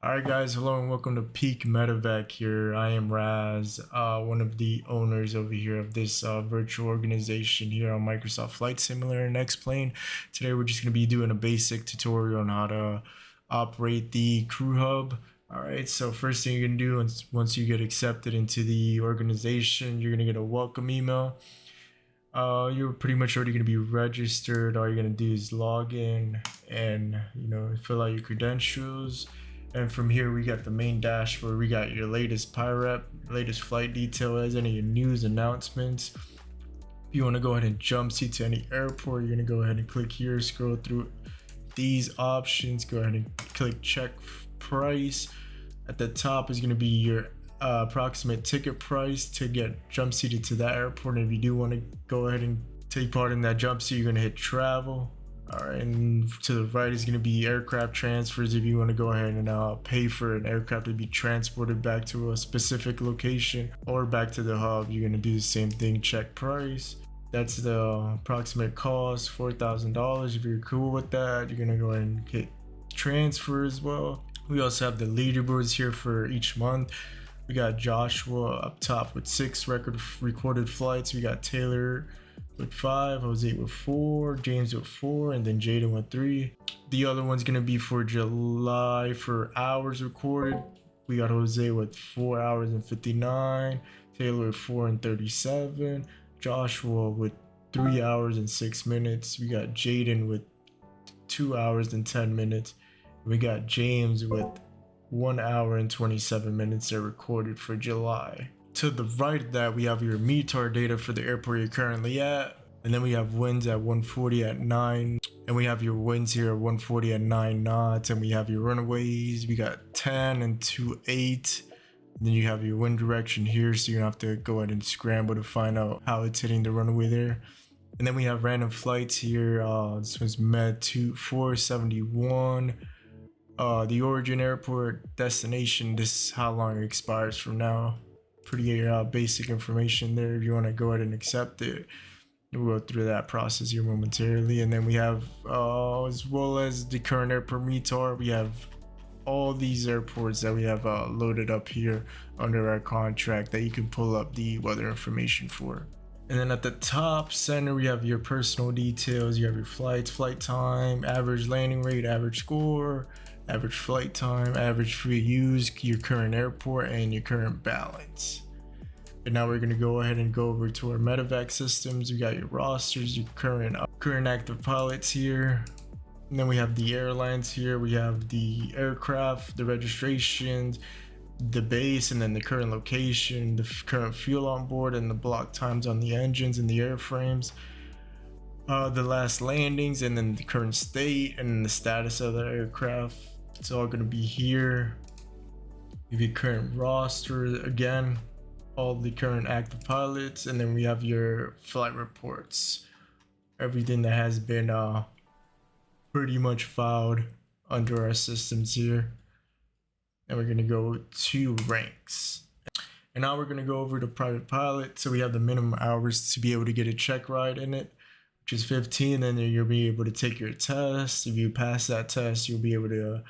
Alright guys, hello and welcome to PeakMedevac here. I am Raz, one of the owners over here of this virtual organization here on Microsoft Flight Simulator and X-Plane. Today we're just going to be doing a basic tutorial on how to operate the crew hub. Alright, so first thing you're going to do once you get accepted into the organization, you're going to get a welcome email. You're pretty much already going to be registered. All you're going to do is log in and fill out your credentials. And from here, we got the main dashboard. We got your latest PIREP, latest flight details, any of your news announcements. If you want to go ahead and jump seat to any airport, you're going to go ahead and click here, scroll through these options, go ahead and click check price. At the top is going to be your approximate ticket price to get jump seated to that airport. And if you do want to go ahead and take part in that jump seat, you're going to hit travel. Alright, and to the right is going to be aircraft transfers. If you want to go ahead and pay for an aircraft to be transported back to a specific location or back to the hub, you're going to do the same thing, check price. That's the approximate cost, $4,000. If you're cool with that, you're going to go ahead and hit transfer as well. We also have the leaderboards here for each month. We got Joshua up top with 6 recorded flights. We got Taylor with 5, Jose with 4, James with 4, and then Jaden with 3. The other one's gonna be for July for hours recorded. We got Jose with 4 hours and 59, Taylor with 4 and 37, Joshua with 3 hours and 6 minutes. We got Jaden with 2 hours and 10 minutes. We got James with 1 hour and 27 minutes that recorded for July. To the right of that, we have your METAR data for the airport you're currently at. And then we have winds at 140 at 9. And we have your winds here at 140 at 9 knots. And we have your runaways. We got 10 and 2.8. And then you have your wind direction here. So you're going to have to go ahead and scramble to find out how it's hitting the runway there. And then we have random flights here. This one's Med 471. The origin airport destination. This is how long it expires from now. Pretty basic information there. If you want to go ahead and accept it, we'll go through that process here momentarily. And then we have as well as the current airport METAR, we have all these airports that we have loaded up here under our contract that you can pull up the weather information for. And then at the top center, we have your personal details. You have your flights, flight time, average landing rate, average score, average flight time, average free use, your current airport, and your current balance. And now we're going to go ahead and go over to our medevac systems. We got your rosters, your current active pilots here. And then we have the airlines here. We have the aircraft, the registrations, the base, and then the current location, the current fuel on board, and the block times on the engines and the airframes. The last landings, and then the current state, and then the status of the aircraft. It's all going to be here. Give you current roster again, all the current active pilots, and then we have your flight reports, everything that has been pretty much filed under our systems here. And we're going to go to ranks. And now we're going to go over to private pilot. So we have the minimum hours to be able to get a check ride in it, which is 15. Then you'll be able to take your test. If you pass that test, you'll be able to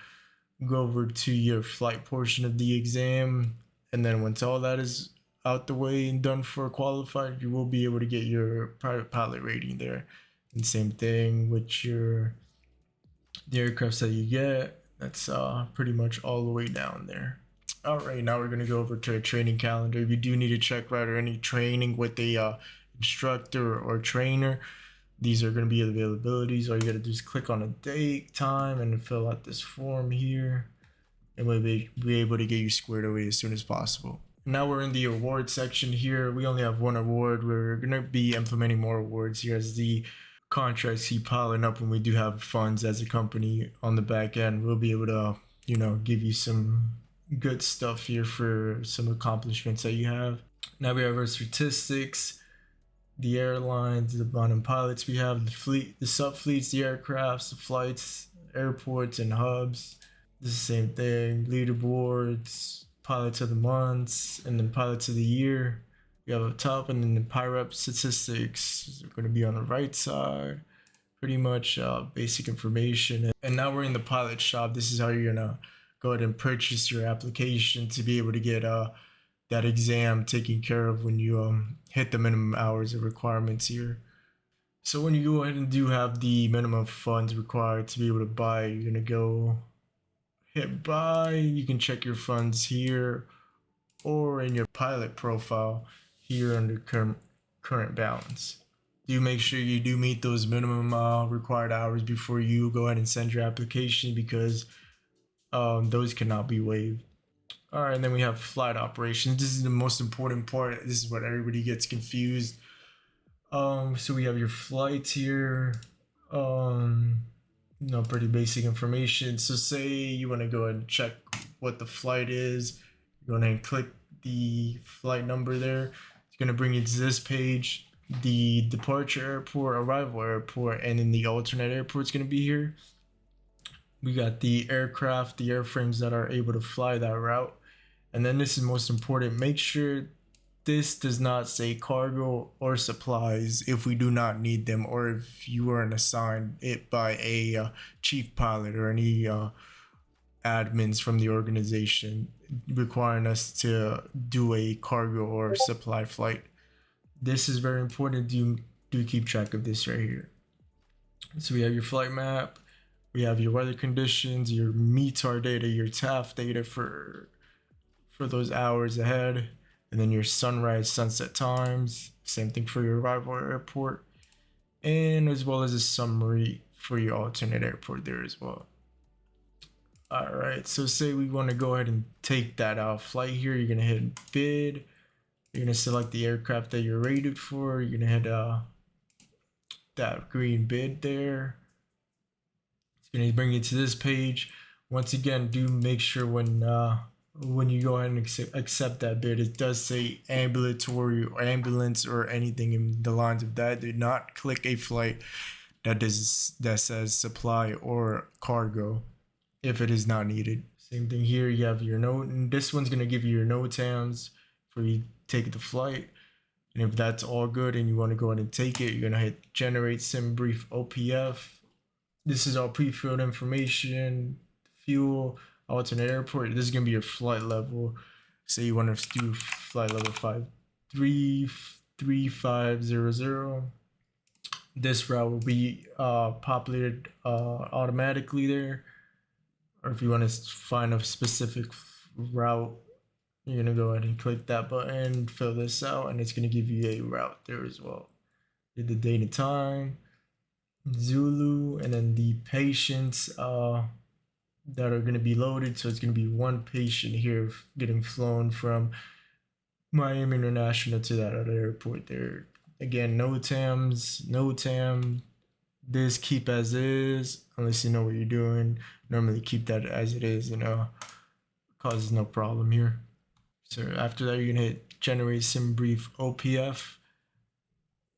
go over to your flight portion of the exam. And then once all that is out the way and done for qualified, you will be able to get your private pilot rating there. And same thing with the aircrafts that you get. That's pretty much all the way down there. All right, now we're going to go over to a training calendar. If you do need a check ride or any training with a instructor or trainer, these are going to be availabilities. All you got to do is click on a date, time, and fill out this form here. And we'll be able to get you squared away as soon as possible. Now we're in the award section here. We only have one award. We're going to be implementing more awards here as the contracts keep piling up, and we do have funds as a company on the back end. We'll be able to, give you some good stuff here for some accomplishments that you have. Now we have our statistics, the airlines, the bottom pilots. We have the fleet, the sub fleets, the aircrafts, the flights, airports, and hubs. This is the same thing. Leaderboards, pilots of the months, and then pilots of the year. We have up top, and then the PIREP statistics are going to be on the right side. Pretty much basic information. And now we're in the pilot shop. This is how you're going to go ahead and purchase your application to be able to get that exam taken care of when you hit the minimum hours of requirements here. So when you go ahead and do have the minimum funds required to be able to buy, you're gonna go hit buy. You can check your funds here or in your pilot profile here under current balance. Do make sure you do meet those minimum required hours before you go ahead and send your application, because those cannot be waived. All right, and then we have flight operations. This is the most important part. This is what everybody gets confused. So we have your flights here. Pretty basic information. So say you want to go ahead and check what the flight is. You're going to click the flight number there. It's going to bring you to this page. The departure airport, arrival airport, and then the alternate airport is going to be here. We got the aircraft, the airframes that are able to fly that route. And then this is most important. Make sure this does not say cargo or supplies if we do not need them, or if you weren't assigned it by a chief pilot or any admins from the organization requiring us to do a cargo or supply flight. This is very important. Do keep track of this right here. So we have your flight map, we have your weather conditions, your METAR data, your TAF data for those hours ahead, and then your sunrise, sunset times. Same thing for your arrival airport, and as well as a summary for your alternate airport there as well. All right, so say we want to go ahead and take that flight here. You're gonna hit bid. You're gonna select the aircraft that you're rated for. You're gonna hit that green bid there. It's gonna bring you to this page. Once again, do make sure when you go ahead and accept that bid, it does say ambulatory or ambulance or anything in the lines of that. Do not click a flight that says supply or cargo if it is not needed. Same thing here. You have your note, and this one's gonna give you your NOTAMs for you to take the flight. And if that's all good and you want to go ahead and take it, you're gonna hit generate sim brief OPF. This is all pre-filled information, fuel, alternate airport. This is gonna be your flight level. Say you want to do flight level 53500. This route will be populated automatically there. Or if you want to find a specific route, you're gonna go ahead and click that button, fill this out, and it's gonna give you a route there as well. Did the date and time, Zulu, and then the patients that are gonna be loaded. So it's gonna be one patient here getting flown from Miami International to that other airport there. Again, no TAM. This keep as is, unless you know what you're doing. Normally keep that as it is, causes no problem here. So after that, you're gonna hit generate sim brief OPF.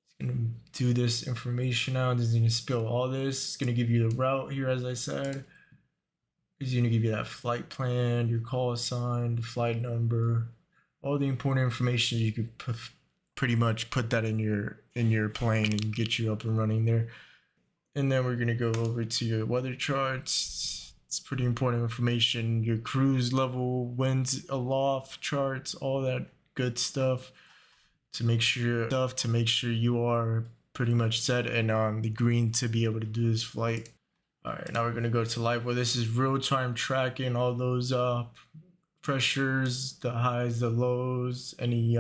It's gonna do this information out. This is gonna spill all this. It's gonna give you the route here, as I said. It's gonna give you that flight plan, your call sign, the flight number, all the important information. You could pretty much put that in your plane and get you up and running there. And then we're gonna go over to your weather charts. It's pretty important information. Your cruise level, winds aloft charts, all that good stuff to make sure you are pretty much set and on the green to be able to do this flight. All right, now we're gonna go to live weather. This is real-time tracking all those pressures, the highs, the lows, any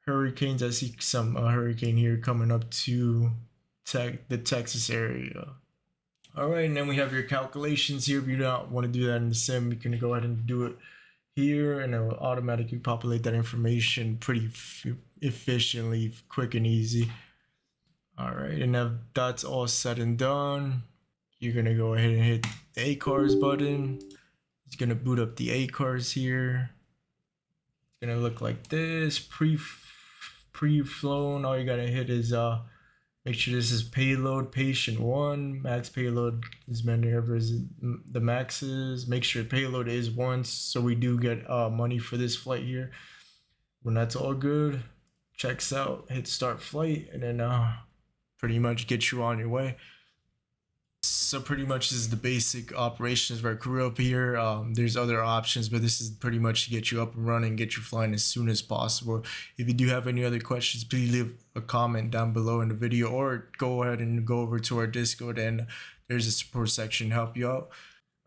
hurricanes. I see some hurricane here coming up to the Texas area. All right, and then we have your calculations here. If you don't want to do that in the sim, you can go ahead and do it here, and it will automatically populate that information pretty efficiently, quick and easy. All right, and now that's all said and done, you're gonna go ahead and hit the ACARS button. It's gonna boot up the ACARS here. It's gonna look like this, pre-flown. All you gotta hit is make sure this is payload patient 1. Max payload is whenever the max is. Make sure payload is 1, so we do get money for this flight here. When that's all good, checks out, hit start flight, and then pretty much get you on your way. So pretty much this is the basic operations of our crew up here. There's other options, but this is pretty much to get you up and running, get you flying as soon as possible. If you do have any other questions, please leave a comment down below in the video, or go ahead and go over to our Discord, and there's a support section to help you out.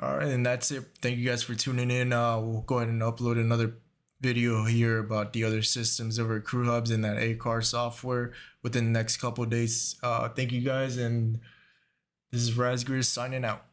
All right, and that's it. Thank you guys for tuning in. We'll go ahead and upload another video here about the other systems of our crew hubs and that ACAR software within the next couple of days. Thank you guys, and this is Razgriz signing out.